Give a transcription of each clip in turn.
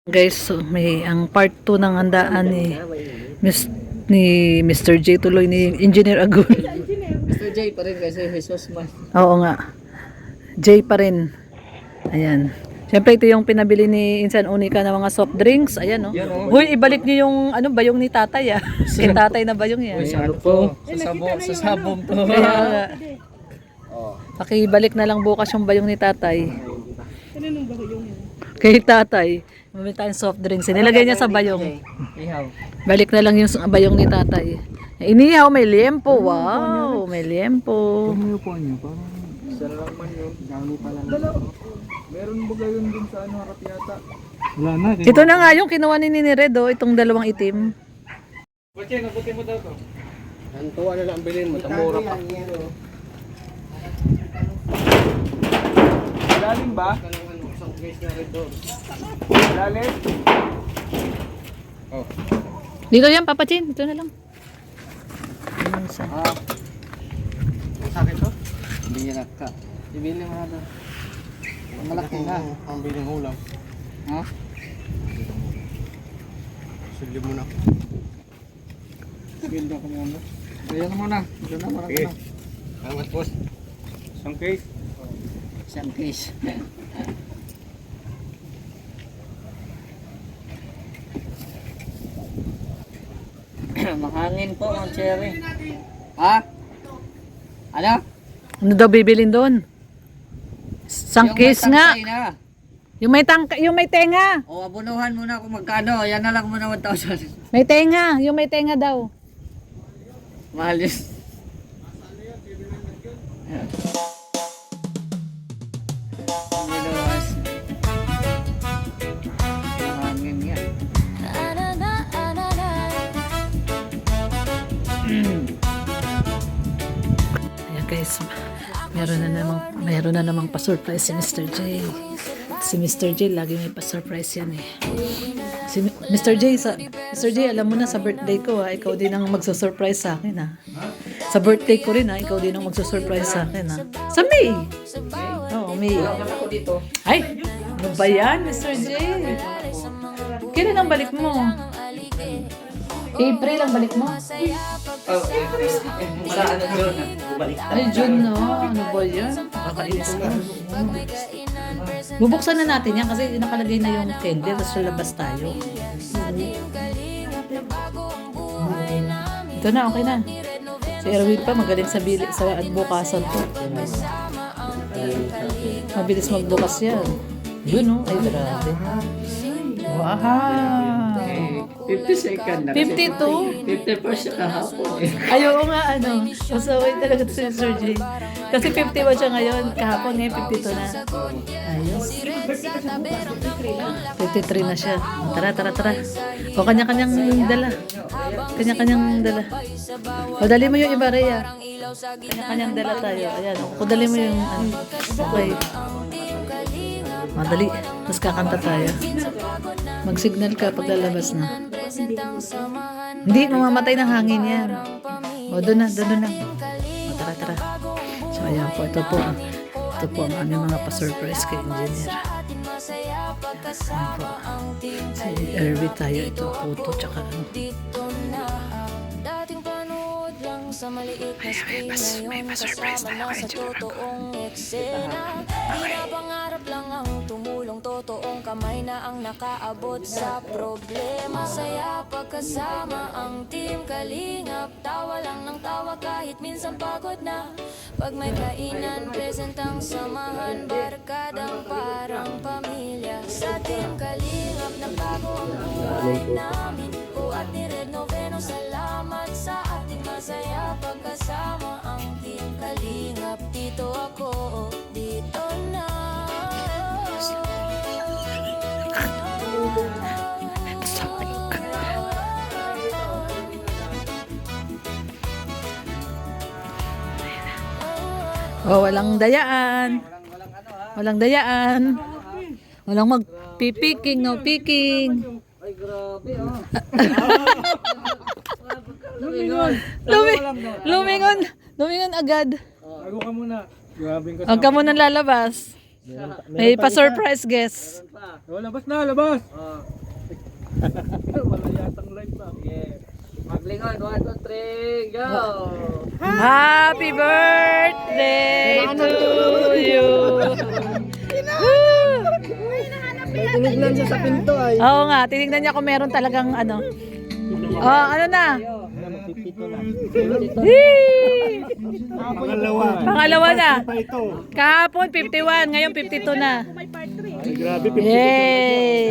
Guys, so may ang part 2 ng handaan ni Mr. J tuloy ni Engineer Agul. Mr. J pa rin kasi Jesus man. Oo nga. J pa rin. Ayan. Siyempre ito yung pinabili ni Insan Unica ng mga soft drinks. Ayan, no. Hoy, ibalik niyo yung ano bayong ni tatay ah. Kay tatay na bayong yan. Uy, ano po? Sa sabong to. Kaya nga. Pakibalik na lang bukas yung bayong ni tatay. Kaninong bayong yan? Kay tatay. Bumili tayong soft drinks. Nilagay niya sa bayong. Ihaw. Balik na lang yung bayong ni tatay. Inihaw, may liempo. Wow, may liempo. Ano po niyo? Parang isa lang man yun. Gami pa lang. Meron ba gayon din sa ano harap yata? Wala na. Ito na nga yung kinuha ni Redo, itong dalawang itim. Bache, nabuti mo daw to. Ang tuwa na lang bilhin mo, tamura pa. Lalim ba? Isang case na rin doon. Lalim? Oh. Dito yan, Papa Chin. Dito na lang. Sa akin to? Hindi niya naka. Ibili mo na doon. Malaki na. Ang biling ulam. Ha? Silip mo na. Silip ko muna. Ayan mo na. Diyan na muna ka na. Salamat boss. Isang case? Isang case. Mahangin po ang cherry. Ha? Ano? Ano daw bibilin doon? Sangkis nga. Na. Yung may tenga. O, abunuhan muna kung magkano. Yan na lang muna 1,000. May tenga. Yung may tenga daw. Mahal yun. Binuwas. Mahangin nga. Ayan guys. Meron na namang pa-surprise si Mr. J. Si Mr. J lagi may pa-surprise yan eh. Si Mr. J, alam mo na sa birthday ko ha, ikaw din ang magsusurprise sa akin ha. Sa birthday ko rin ha, ikaw din ang magsusurprise sa akin ha. Sa May! Oo, May. Ay! Ano ba yan, Mr. J? Kailan ang balik mo? April ang balik mo? Sa ano doon? Ay, June no. Ano ba yan? Nakakainis ka. Bubuksan na natin yan kasi nakalagay na yung candle tapos lalabas tayo. Ito na, okay na. Si Erwin pa magaling sa advokasan to. Mabilis magbukas yan. Yun no, ay grabe. Wow! 50 second na. 52? 50 siya kahapon eh. Ay, oo nga, ano. Masaway talaga si Sir J. Kasi 51 siya ngayon. Kahapon ngayon, 52 na. Ayos. 53 na siya. Tara. O, kanya-kanyang dala. Kanya-kanyang dala. O, dali mo yung iba, Rhea. Kanya-kanyang dala tayo. Ayan. O, dali mo yung, okay. Madali. Tapos kakanta tayo. Mag-signal ka pag lalabas na. Hindi, mamamatay ng hangin yan. O, doon na. O, tara. So, ayan po. Ito po ang aming mga pa-surprise kay Engineer. Ayan po. Si Erwin tayo. Ito, puto, tsaka ano. May pa-surprise tayo kay Engineer. Pinapangarap lang ang tumulong, totoong kamay na ang nakaabot sa problema. Saya pagkasama ang team Kalingap, tawa lang ng tawa kahit minsan pagod na. Pag may kainan, present ang samahan, barkadang parang pamilya. Sa team Kalingap, nagbago ang buhay namin. Buhat ni Red Noveno, salamat sa ating masaya pagkasama ang team Kalingap. Dito ako, dito na. Oh, walang dayaan. Walang dayaan. Walang magpipiking, no picking. Ay, grabe ah. Lumingon agad. Bago ka muna. Grabe ka. Huwag ka muna lalabas. May pa-surprise guest. Oh, labas na, labas. Wala yatang live na. Yeah. Maglingon, 1, 2, 3, go! Happy birthday to you. Tinig lang siya sa pinto ay. Oo nga, tinignan niya kung meron talagang ano. Oh, ano na? Magpipito na. Yee! Pangalawa. Pangalawa na. Pa ito. Kahapon 51, ngayon 52 na. Ay, grabe. Yay!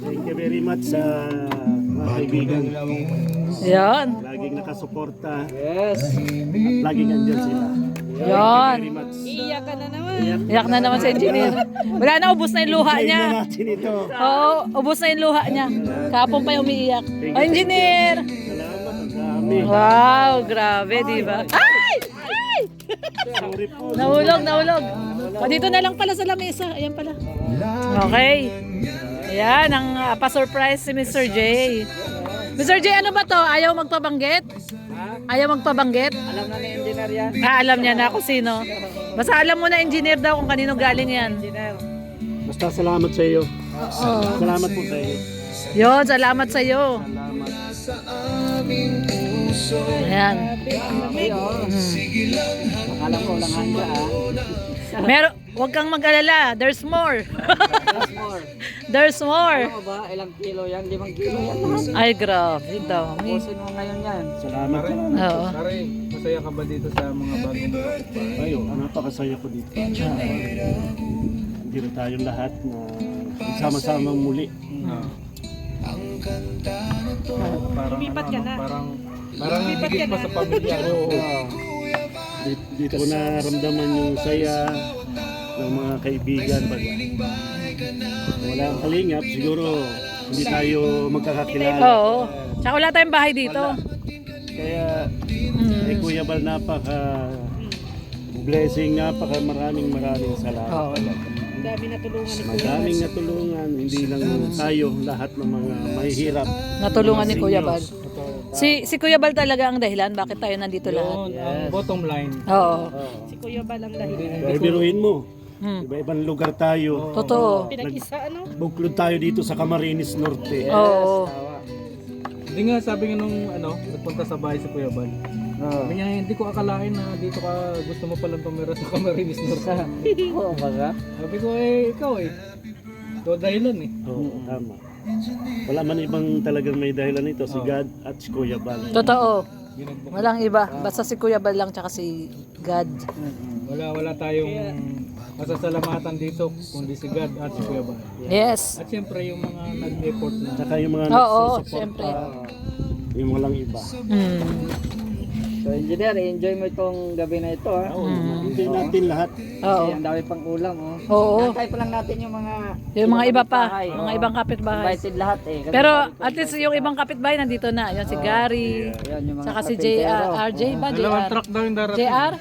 Thank you very much sa mga kaibigan. Yan. Laging nakasuporta. Yes. At laging andyan sila. Yan. Very much. Iyak na naman sa engineer. Wala na, ubos na yung luha Enjoy niya. na natin ito. Oo, ubos na yung luha niya. Kahapon pa yung umiiyak. Oh, engineer! Salamat. Ang dami. Wow, grabe, di ba? Ay! Ay! Sorry po. Nahulog, nahulog. O, dito na lang pala sa lamesa. Ayan pala. Okay. Ayan, ang pa-surprise si Mr. J. Mr. J, ano ba to? Ayaw magpabanggit? Ayaw magpabanggit? Alam na ni engineer yan. Alam niya na kung sino. Basta alam mo na engineer daw kung kanino galing yan. Engineer. Basta salamat sa iyo. Salamat po sa iyo. Yon, salamat sa iyo. Ayan. Akala ko lang handa Huwag kang mag-alala. There's more. There's more. There's more. Ano ba? Ilang kilo yan? 5 kilo yan lahat. Ay, grabe daw. Pusin mo ngayon yan. Salamat. Oo. Pare, masaya ka ba dito sa mga bagong kapitbahay? Ayo, napakasaya ko dito. Hindi tayong lahat na sama-samang muli. Lumipat ka na. Parang higit pa sa pamilya ko. Dito ko naramdaman yung saya ng mga kaibigan. Wala ang kalingap, siguro hindi tayo magkakakilala. Oo. Tsaka wala tayong bahay dito. Kaya kay Kuya Bal, napaka blessing, napaka maraming salamat. Oo. Maraming natulungan, hindi lang tayo, lahat ng mga mahihirap. Natulungan ni Mga Kuya seniors. Bal. Si Kuya Bal talaga ang dahilan bakit tayo nandito lahat. Ang bottom line. Oo. Dahil biruin mo, iba-ibang lugar tayo. Totoo. Buklod tayo dito sa Camarines Norte. Oo. Hindi nga, sabi nga nung nagpunta sa bahay si Kuya Bal. Sabi niya, hindi ko akalain na dito ka gusto mo palang tumira sa Camarines Norte. Oo, baga? Sabi ko, ikaw ikaw dahilan Oo, tama. Wala man ibang talagang may dahilan ito, si God at si Kuya Bal. Totoo. Walang iba. Basta si Kuya Bal lang tsaka si God. Wala tayong masasalamatan dito kundi si God at si Kuya Bal. Yes. At siyempre yung mga nag-effort na. Saka yung mga Oo, nagsusuporta, siyempre. yung walang iba. So engineer, enjoy mo itong gabi na ito ha. Hindi natin lahat. Oo. Kasi ang dami pang ulam oh. Oo. Nakay pa lang natin yung mga Yung mga iba pa. kapitbahay, Mga oh. ibang kapitbahay. Invited lahat Kasi Pero sabi ko, at least yung ibang kapitbahay nandito na. Yung si Gary. Ayan, yung mga Tsaka si kapitbahay. RJ ba? Dalawang JR. truck daw yung darating. JR?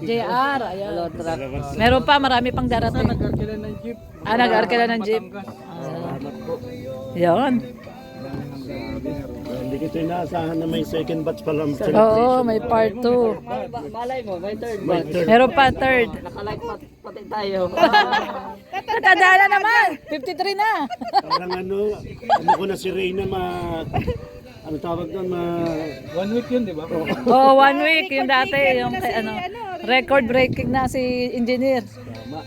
JR. Ayan. Hello, truck. Meron pa, marami pang darating. Nag-arkila ng jeep. Nag-arkila ng jeep. Salamat po. Yun. Hindi ko inaasahan na may second batch pa lang. Oo, may part 2. Malay mo, may third May batch. third. Meron pa third. Nakalike pati tayo. Natadala naman. 53 na. Parang ano ko na si Reyna ano tawag doon, 1 week yun, di ba? Oo, 1 week. Yung dati, yung record breaking na si engineer.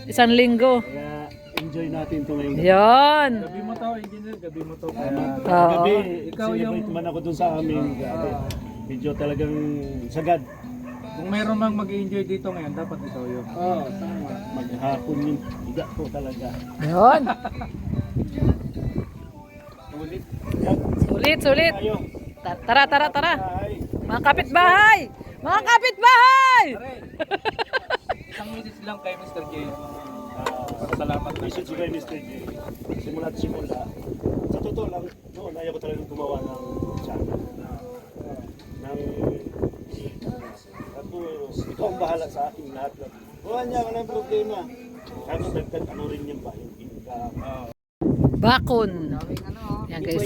Isang linggo. Kaya enjoy natin ito ngayon. Yun. Gabi mo to, engineer, gabi mo to. Kaya Oo. gabi, ikaw yung man ako dun sa amin. Grabe. Medyo talagang sagad. Kung mayroon mang mag-enjoy dito ngayon, dapat ikaw yun. Oo, tama. Maghapon yun. Higa ko talaga. Yun. Ulit. Sulit, sulit. Tayo. Tara, tara, tara. Ay. Mga kapitbahay! Mga kapitbahay! Isang minutes lang kay Mr. J. Salamat. Message kay Mr. J. Simula't simula. Sa totoo lang, noon ayaw ko talagang gumawa ng channel. Tapos, ikaw ang bahala sa akin lahat. Buwan niya, walang problema. Kaya dagdag ano rin yung bahin. Bakon. Ano, Yan guys.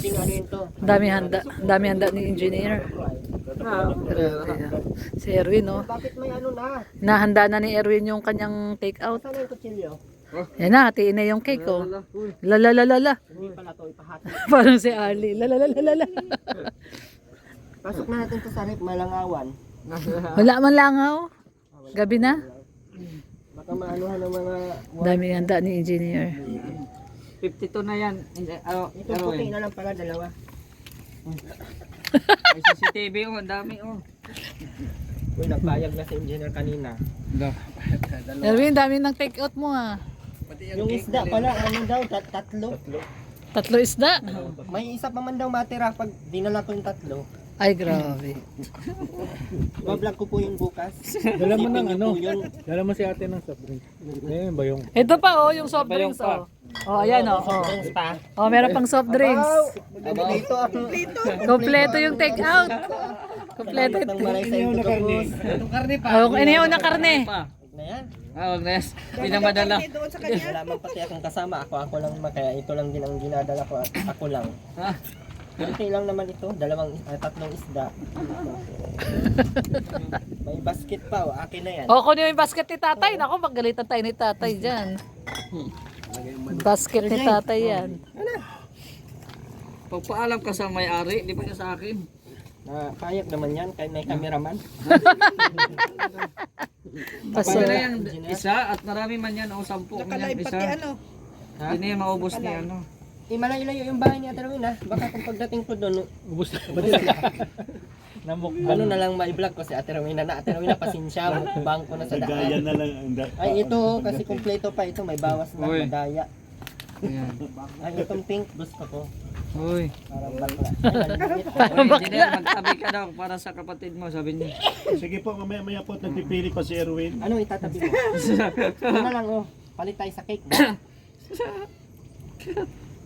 Dami handa. Dami handa ni engineer. Si Erwin, no? bakit may ano na? Nahanda na ni Erwin yung kanyang take out. Saan yung kutsilyo? Yan na, hatiin na yung cake, oh. Lalalalala. Hindi pala to ipahat. Parang si Ali. Lalalalala. Pasok na natin to sa rep, malangawan. Wala man langaw. Gabi na. Baka maanuhan ng mga... Daming handa ni engineer. 52 na yan. Ito puti na lang pala, dalawa. May CCTV oh, ang dami oh. Uy, nagbayag na si engineer kanina. Erwin, dami ng take out mo ha. Yung isda pala, ano daw, tatlo. 3 isda. May isa pa man daw matira pag dinala ko yung tatlo. Ay, grabe. Bablog ko po yun bukas. Dala mo ng Sipin niyo ano? po yun. Dala mo si ate ng soft drink. Ayun ba yung... Ito pa oh, yung soft drinks oh. Oh, ayan oh. Oh, Pa. oh meron pang soft drinks. Dito ako. Kompleto yung take out. Kompleto. Itong maray sa ito po. Oh, inihaw na karne. Na yan. Wag na yan. Hindi na madala. Wala man pati akong kasama. Ako lang naman. Kaya ito lang din ang dinadala ko. At ako lang. Ha? Kunti lang naman ito. Tatlong isda. May basket pa. Akin na yan. Oh, kunin mo yung basket ni tatay. Naku, magalitan tayo ni tatay dyan. Basket ni tatay yan. Pagpaalam ka sa may-ari, di pa niya sa akin. Payag naman yan. Kaya may cameraman. Paso. Pag na yan isa at marami man yan o 10 man yan isa. Ha? Hindi na yan maubos ni ano. Malayo-layo yung bahay ni Ate Rowena. Baka kung pagdating ko doon, Ubus na. ano na lang ma-vlog ko si Ate Rowena na. Ate Rowena, pasensya. Mukbang ko na sa Gaya daan. na lang. Ay, ito kasi kumpleto pa ito. May bawas na Uy. madaya. Ayan. Ay, itong pink. Gusto ko. Uy. Parang bakla. Ay, maliit. Uy, engineer, magtabi ka daw para sa kapatid mo, sabi niya. Sige po, mamaya po nagpipili pa si Erwin. Ano itatabi mo? Ano na lang, oh. Palit tayo sa cake.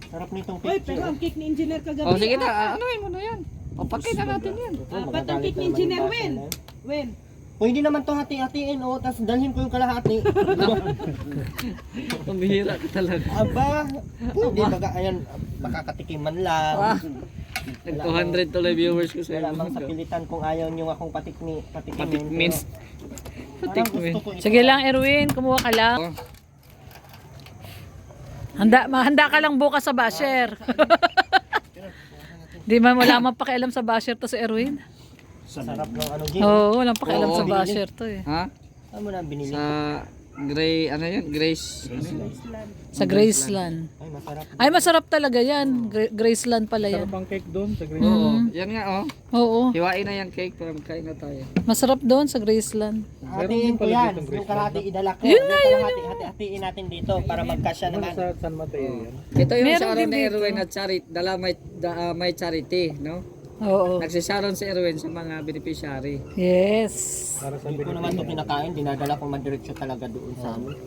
Sarap nitong Uy, cake. pero ang cake ni Engineer kagabi. O sige na, anuin mo na yan. O pakita na natin yan. Ba't ang cake ni Engineer, Wen? Wen, O hindi naman to hati-hatiin, oh. Tapos dalhin ko yung kalahati. Pambihira ka talaga. Aba, hindi baga, ayan, makakatikim man lang. Nag 200 tuloy viewers ko sa Wala iyo. mang sa pilitan kung ayaw nyo akong patikimin. Patikmin. Parang gusto ko ito. Sige lang, Erwin. Kumuha ka lang. Handa ka lang bukas sa basher. Di man wala man pakialam sa basher to si Erwin. Sarap ng ano, Jim. Oo, walang pakialam Oo. sa basher to eh. Ha? Ano mo na binili? Sa Gray, ano yun? Grace. Sa Graceland. Ay, masarap. Ay, masarap talaga yan. Graceland pala yan. Sarap ang cake doon sa Green. Oo. Yan nga oh. Oo. Hiwain na yung cake para magkain na tayo. Masarap doon sa Graceland. Hatiin ko yan. Yung kalahati idala ko. Yun nga, yun. Hatiin natin dito para magkasya naman. Sa San Mateo yan. Ito yung Meron sa araw din ni dito. Erwin at charity. May charity, no? Oo. Nagsisaron si Erwin sa mga beneficiary. Yes. Para sa Hindi ko naman ito kinakain. Dinadala ko madiretso talaga doon sa amin.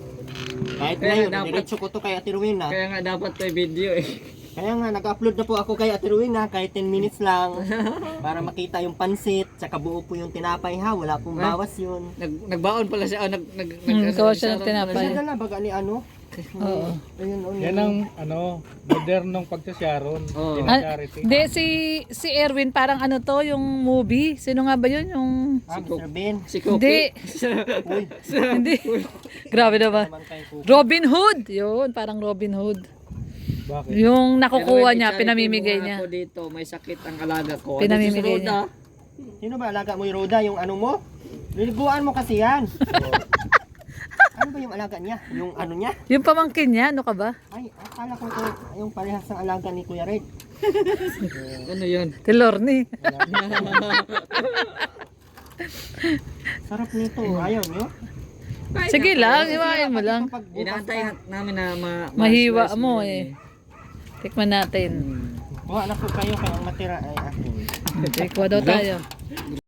Kahit Kaya ngayon, dapat- diretso ko to kay Ate Rowena. Kaya nga dapat may video eh. Kaya nga, nag-upload na po ako kay Ate Rowena kahit 10 minutes lang para makita yung pansit, tsaka buo po yung tinapay ha, wala pong bawas yun. Nagbaon pala siya. gawa siya ng tinapay. Kasi dala baga ni ano? Oo. Ayun, oh, Yan ang ano, modernong pagsasyaron. Oo. Yan ang charity. Hindi, si Erwin parang ano to, yung movie. Sino nga ba yun? Yung... Mr. Ben. Si Hindi. Kopi. Uy, Hindi. Grabe na ba? naman kay Kuko. Robin Hood. Yun, parang Robin Hood. Bakit? Yung nakukuha niya, Erwin, pinamimigay i-charity mo niya. nga ako dito, may sakit ang alaga ko. Pinamimigay Dito sa Roda. Sino ba alaga mo yung Roda, yung ano mo? Liliguan mo kasi yan. Ano ba yung alaga niya? Yung ano niya? Yung pamangkin niya, ano ka ba? Ay, akala ko ito yung parehas ng alaga ni Kuya Red. Ano yun? Tilorni. Sarap nito, ayaw niyo? Sige lang, iwain mo lang. Pag bukas Inaantay namin na Mahiwa ma-slice mo yun eh. Tikman natin. Kuha na po kayo kaya ang matira ay akin. Tikwa daw tayo.